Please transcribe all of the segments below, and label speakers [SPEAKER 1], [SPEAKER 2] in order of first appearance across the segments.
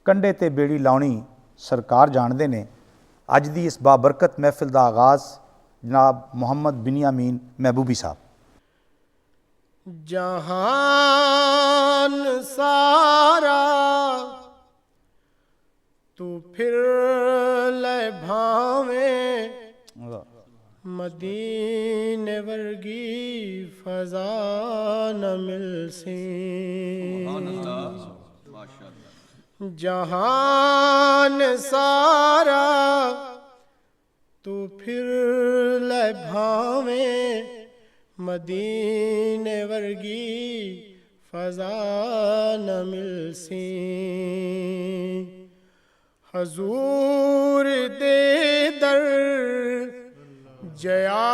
[SPEAKER 1] कंढे ते बेड़ी लाउणी सरकार जानते ने। अज दी इस बाबरकत महफिल का आगाज़ जनाब मुहम्मद बिनियामीन महबूबी साहब।
[SPEAKER 2] जहान सारा तू फिर ले भावे, मदीने वर्गी फजा न मिलसी। जहान सारा तू फिर ले भावे, मदीने वर्गी फजा न मिलसी। हजूर दे दर जया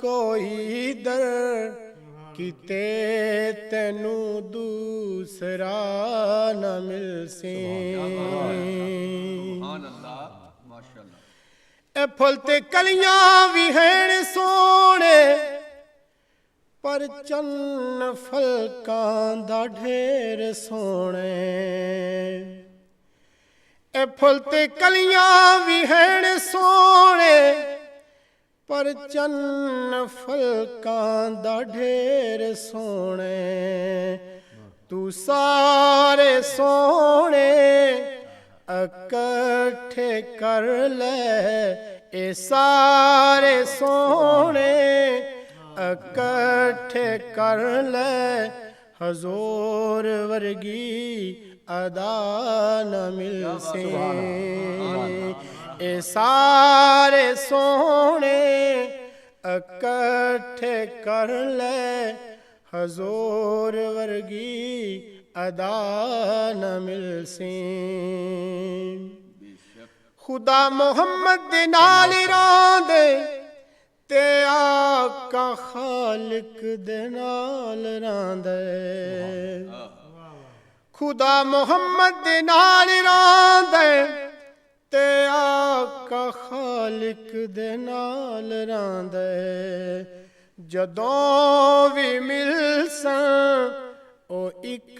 [SPEAKER 2] कोई दर, किते तेनू दूसरा न मिलसी। ए फुल ते कलियां भी हैं सोने, पर चन्न फलकां दा ढेर सोने। ए फुल ते कलियां भी हैं सोने, पर चन्न फलकां दा ढेर सोने। तू सारे सोने इकट्ठे कर ले, ए सारे सोने इकट्ठे कर ले। हजूर वर्गी अदा न मिलसी। ए सारे सोने इकट्ठे कर ले, हजूर वर्गी अदा न मिलसी। खुदा मोहम्मद दे नाल रांदे, ते आका खालिक दे नाल रांदे। खुदा मोहम्मद दे नाल रांदे, ते आका खालिक दे नाल रांदे। जदों भी मिलसन ओ इक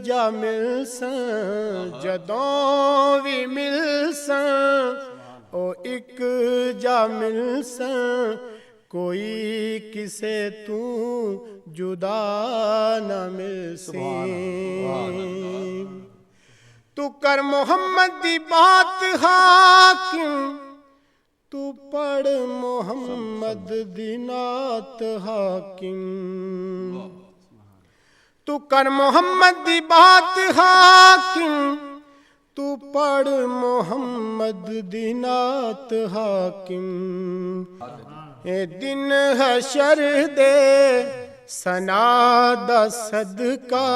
[SPEAKER 2] जा मिलसन, जदों भी मिलसन ओ इक जा मिलसन। कोई किसे तू जुदा न मिलसी। तू कर मोहम्मद दी बात हाकिम, तू पढ़ मोहम्मद दी नात हाकिम। तू कर मोहम्मद दी बात हाकिम, तू पढ़ मोहम्मद दी नात हाकिम। ए दिन हशर दे सना दा सदका,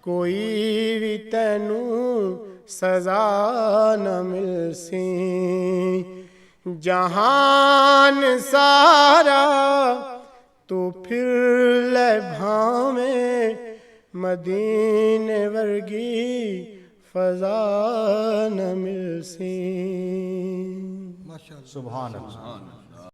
[SPEAKER 2] कोई भी तैनू सजा न मिलसी। जहान सारा तू फिर ले भावे, मदीने वर्गी फजा न मिलसी।
[SPEAKER 1] सुभान अल्लाह।